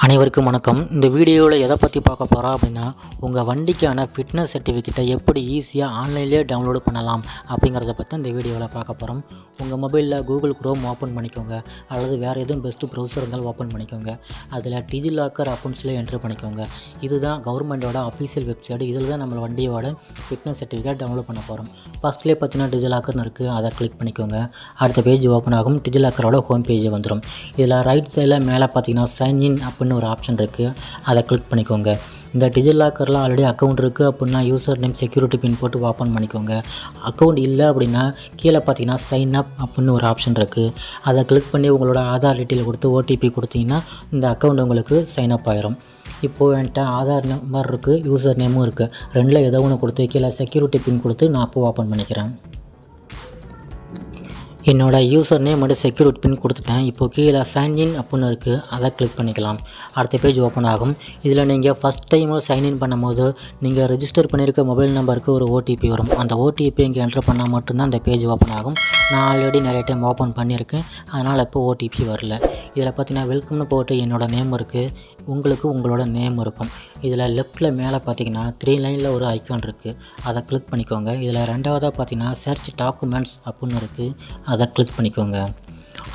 அனைவருக்கும் வணக்கம். இந்த வீடியோவில் எதை பற்றி பார்க்க போகிறோம் அப்படின்னா, உங்கள் வண்டிக்கான ஃபிட்னஸ் சர்டிஃபிகேட்டை எப்படி ஈஸியாக ஆன்லைன்லேயே டவுன்லோடு பண்ணலாம் அப்படிங்கிறத பற்றி இந்த வீடியோவில் பார்க்க போகிறோம். உங்கள் மொபைலில் கூகுள் குரோம் ஓப்பன் பண்ணிக்கோங்க, அல்லது வேறு எதுவும் பெஸ்ட்டு ப்ரௌசர் இருந்தாலும் ஓப்பன் பண்ணிக்கோங்க. அதில் டிஜிலாக்கர் அக்கௌண்ட்ஸில் என்ட்ரு பண்ணிக்கோங்க. இதுதான் கவர்மெண்ட்டோட அஃபீஷியல் வெப்சைட். இதில் தான் நம்ம வண்டியோட ஃபிட்னஸ் சர்டிஃபிகேட் டவுன்லோட் பண்ண போகிறோம். ஃபஸ்ட்லேயே பார்த்தீங்கன்னா டிஜிலாக்கர்னு இருக்குது, அதை கிளிக் பண்ணிக்கோங்க. அடுத்த பேஜ் ஓப்பன் ஆகும். டிஜிலாக்கரோட ஹோம் பேஜ் வந்துடும். இதில் ரைட் சைடில் மேலே பார்த்தீங்கன்னா சைன் இன் அப்படின்னு ஒரு ஆப்ஷன் இருக்குது, அதை கிளிக் பண்ணிக்கோங்க. இந்த டிஜிலாக்கரில் ஆல்ரெடி அக்கௌண்ட் இருக்குது அப்படின்னா யூசர் நேம் செக்யூரிட்டி பின் போட்டு ஓப்பன் பண்ணிக்கோங்க. அக்கௌண்ட் இல்லை அப்படின்னா கீழே பார்த்தீங்கன்னா சைன் அப் அப்படின்னு ஒரு ஆப்ஷன் இருக்குது, அதை கிளிக் பண்ணி உங்களோட ஆதார் டீட்டெயில் கொடுத்து ஓடிபி கொடுத்தீங்கன்னா இந்த அக்கௌண்ட் உங்களுக்கு சைன் அப் ஆயிரும். இப்போது என்கிட்ட ஆதார் நம்பர் இருக்குது, யூசர் நேமும் இருக்குது. ரெண்டில் ஏதோ ஒன்று கொடுத்து கீழே செக்யூரிட்டி பின் கொடுத்து நான் இப்போ ஓப்பன் பண்ணிக்கிறேன். என்னோடய யூசர் நேம் மட்டும் செக்யூரிட்டி பின் கொடுத்துட்டேன். இப்போ கீழே சைன்இன் அப்படின்னு இருக்குது, அதை கிளிக் பண்ணிக்கலாம். அடுத்த பேஜ் ஓப்பன் ஆகும். இதில் நீங்கள் ஃபஸ்ட் டைம் சைன்இன் பண்ணும்போது நீங்கள் ரெஜிஸ்டர் பண்ணியிருக்க மொபைல் நம்பருக்கு ஒரு ஓடிபி வரும். அந்த ஓடிபி இங்கே என்ட்ரு பண்ணால் மட்டும்தான் அந்த பேஜ் ஓப்பன் ஆகும். நான் ஆல்ரெடி நிறைய டைம் ஓப்பன் பண்ணியிருக்கேன், அதனால் இப்போ ஓடிபி வரல. இதில் பார்த்தீங்கன்னா வெல்கம்னு போட்டு என்னோடய நேம் இருக்குது, உங்களுக்கு உங்களோட நேம் இருக்கும். இதில் லெஃப்ட்டில் மேலே பார்த்தீங்கன்னா 3 லைனில் ஒரு ஐக்கான் இருக்குது, அதை கிளிக் பண்ணிக்கோங்க. இதில் ரெண்டாவதாக பார்த்தீங்கன்னா சர்ச் டாக்குமெண்ட்ஸ் அப்படின்னு இருக்குது, அதை கிளிக் பண்ணிக்கோங்க.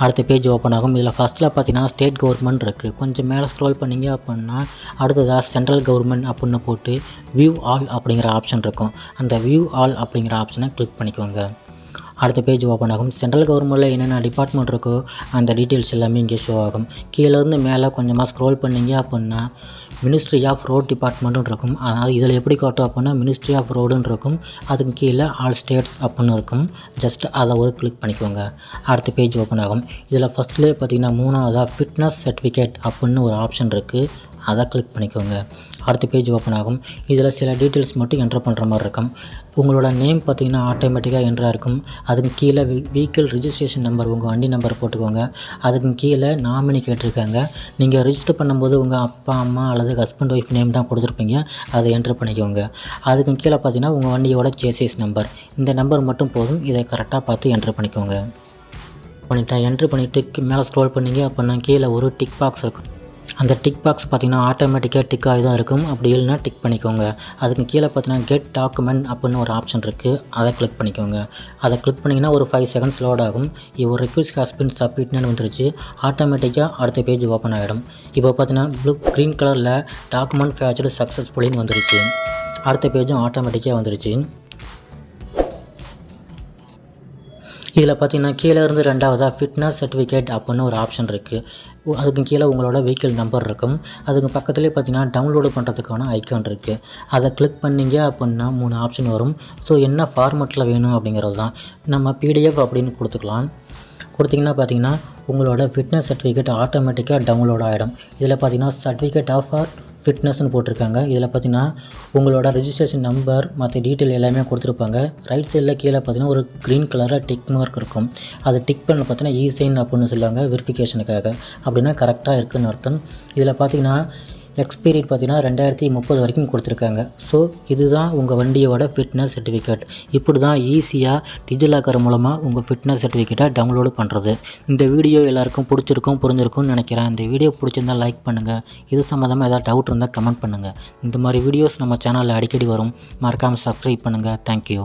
அடுத்த பேஜ் ஓப்பன் ஆகும். இதில் ஃபஸ்ட்டில் பார்த்தீங்கன்னா ஸ்டேட் கவர்மெண்ட் இருக்குது. கொஞ்சம் மேலே ஸ்க்ரோல் பண்ணிங்க அப்படின்னா அடுத்ததாக சென்ட்ரல் கவர்மெண்ட் அப்படின்னு போட்டு வியூ ஆல் அப்படிங்கிற ஆப்ஷன் இருக்கும். அந்த வியூ ஆல் அப்படிங்கிற ஆப்ஷனை கிளிக் பண்ணிக்கோங்க. அடுத்த பேஜ் ஓப்பன் ஆகும். சென்ட்ரல் கவர்மெண்ட்டில் என்னென்ன டிபார்ட்மெண்ட் இருக்கோ அந்த டீட்டெயில்ஸ் எல்லாமே இங்கே ஷோ ஆகும். கீழேருந்து மேலே கொஞ்சமாக ஸ்க்ரோல் பண்ணிங்க அப்படின்னா மினிஸ்ட்ரி ஆஃப் ரோட் டிபார்ட்மெண்ட்டுன்னு இருக்கும். அதனால் இதில் எப்படி காட்டும் அப்படின்னா மினிஸ்ட்ரி ஆஃப் ரோடுன்னு இருக்கும், அதுக்கு கீழே ஆல் ஸ்டேட்ஸ் அப்படின்னு இருக்கும். ஜஸ்ட் அதை ஒரு கிளிக் பண்ணிக்கோங்க. அடுத்த பேஜ் ஓப்பன் ஆகும். இதில் ஃபஸ்ட்லேயே பார்த்தீங்கன்னா 3ஆவதாக ஃபிட்னஸ் சர்டிஃபிகேட் அப்படின்னு ஒரு ஆப்ஷன் இருக்குது, அதை கிளிக் பண்ணிக்கோங்க. அடுத்த பேஜ் ஓப்பன் ஆகும். இதில் சில டீட்டெயில்ஸ் மட்டும் என்ட்ரு பண்ணுற மாதிரி இருக்கும். உங்களோட நேம் பார்த்தீங்கன்னா ஆட்டோமேட்டிக்காக என்ட்ராக இருக்கும். அதுக்கு கீழே வெஹிக்கிள் ரிஜிஸ்ட்ரேஷன் நம்பர், உங்கள் வண்டி நம்பர் போட்டுக்கோங்க. அதுக்கு கீழே நாமினி கேட்டிருக்காங்க. நீங்கள் ரிஜிஸ்டர் பண்ணும்போது உங்கள் அப்பா அம்மா அல்லது ஹஸ்பண்ட் ஒய்ஃப் நேம் தான் கொடுத்துருப்பீங்க, அதை என்ட்ரு பண்ணிக்கோங்க. அதுக்கு கீழே பார்த்தீங்கன்னா உங்கள் வண்டியோட சேசிஸ் நம்பர், இந்த நம்பர் மட்டும் போதும். இதை கரெக்டாக பார்த்து என்ட்ரு பண்ணிக்கோங்க. என்ட்ரு பண்ணிவிட்டு மேலே ஸ்க்ரோல் பண்ணிங்க அப்படின்னா கீழே ஒரு டிக் பாக்ஸ் இருக்கும். அந்த டிக் பாக்ஸ் பார்த்திங்கன்னா ஆட்டோமேட்டிக்காக டிக் ஆகி தான் இருக்கும், அப்படி இல்லைனா டிக் பண்ணிக்கோங்க. அதுக்கு கீழே பார்த்தீங்கன்னா கெட் டாக்குமெண்ட் அப்படின்னு ஒரு ஆப்ஷன் இருக்குது, அதை கிளிக் பண்ணிக்கோங்க. அதை கிளிக் பண்ணிங்கன்னா ஒரு 5 செகண்ட்ஸ் லோட் ஆகும். ஒரு ரிக்வெஸ்ட் ஹாஸ் பீன் சப்மிட்னு வந்துருச்சு. ஆட்டோமேட்டிக்காக அடுத்த பேஜ் ஓப்பன் ஆகிடும். இப்போ பார்த்தீங்கன்னா க்ரீன் கலரில் டாக்குமெண்ட் ஃபேட்ச்டு சக்ஸஸ்ஃபுல்லின்னு வந்துருச்சு. அடுத்த பேஜும் ஆட்டோமேட்டிக்காக வந்துருச்சு. இதில் பார்த்தீங்கன்னா கீழே இருந்து ரெண்டாவதாக ஃபிட்னஸ் சர்டிஃபிகேட் அப்படின்னு ஒரு ஆப்ஷன் இருக்குது. அதுக்கு கீழே உங்களோட வெஹிக்கிள் நம்பர் இருக்கும். அதுக்கு பக்கத்துலேயே பார்த்தீங்கன்னா டவுன்லோடு பண்ணுறதுக்கான ஐக்கான் இருக்குது, அதை கிளிக் பண்ணிங்க அப்படின்னா 3 ஆப்ஷன் வரும். ஸோ என்ன ஃபார்மெட்டில் வேணும் அப்படிங்கிறது தான். நம்ம பிடிஎஃப் அப்படின்னு கொடுத்திங்கன்னா பார்த்தீங்கன்னா உங்களோட ஃபிட்னஸ் சர்டிஃபிகேட் ஆட்டோமேட்டிக்காக டவுன்லோட் ஆகிடும். இதில் பார்த்தீங்கன்னா சர்டிஃபிகேட் ஆஃப் ஃபிட்னஸ்ன்னு போட்டிருக்காங்க. இதில் பார்த்தீங்கன்னா உங்களோட ரெஜிஸ்ட்ரேஷன் நம்பர் மற்ற டீட்டெயில் எல்லாமே கொடுத்துருப்பாங்க. ரைட் சைடில் கீழே பார்த்தீங்கன்னா ஒரு க்ரீன் கலரில் டிக் மார்க் இருக்கும். அதை டிக் பண்ண பார்த்தீங்கன்னா இ-சைன் அப்படின்னு சொல்லுவாங்க, வெரிஃபிகேஷனுக்காக. அப்படின்னா கரெக்டாக இருக்குதுன்னு அர்த்தம். இதில் பார்த்தீங்கன்னா எக்ஸ்பீரியட் பார்த்தீங்கன்னா 2030 வரைக்கும் கொடுத்துருக்காங்க. ஸோ இதுதான் உங்கள் வண்டியோட ஃபிட்னஸ் சர்டிஃபிகேட். இப்படி தான் ஈஸியாக டிஜிலாக்கர் மூலமாக உங்கள் ஃபிட்னஸ் சர்டிஃபிகேட்டை டவுன்லோடு பண்ணுறது. இந்த வீடியோ எல்லாருக்கும் பிடிச்சிருக்கும், புரிஞ்சிருக்கும்னு நினைக்கிறேன். இந்த வீடியோ பிடிச்சிருந்தால் லைக் பண்ணுங்கள். இது சம்மந்தமாக ஏதாவது டவுட் இருந்தால் கமெண்ட் பண்ணுங்கள். இந்த மாதிரி வீடியோஸ் நம்ம சேனலில் அடிக்கடி வரும், மறக்காமல் சப்ஸ்கிரைப் பண்ணுங்கள். தேங்க்யூ.